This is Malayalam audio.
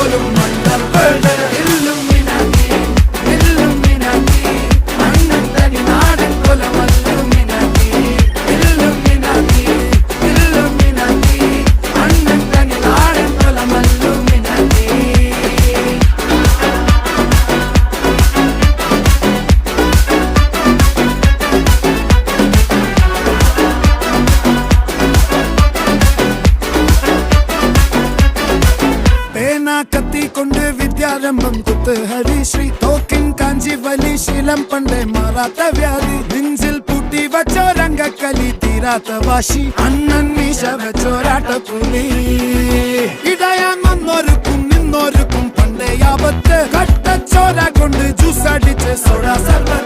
പോലും മണ്ടപ്പേട് ഇല്ലുമിനാറ്റി ഇല്ലുമിനാറ്റി അണ്ണൻ തനി നാടൻ കൊലമല്ലുമിനാറ്റി ഇല്ലുമിനാറ്റി ഇല്ലുമിനാറ്റി അണ്ണൻ തനി നാടൻ കൊലമല്ലുമിനാറ്റി. കത്തി കൊണ്ട് വിദ്യാരംഭം കുത്ത് ഹരിശ്രീ തോക്കിൻ കാഞ്ചി വലി ശീലം പണ്ടേ മാറാത്ത വ്യാധി നെഞ്ചിൽ പൂട്ടി വച്ചോരംഗക്കലി തീരാത്ത വാശി അണ്ണൻ മീശ വെച്ചോരാട്ട പുലി ഇടയാൻ വന്നോർക്കും നിന്നോർക്കും പണ്ടേ ആപത്ത് കട്ടച്ചോര കൊണ്ട് ജ്യൂസ് അടിച്ച് സോഡ സർബത്ത്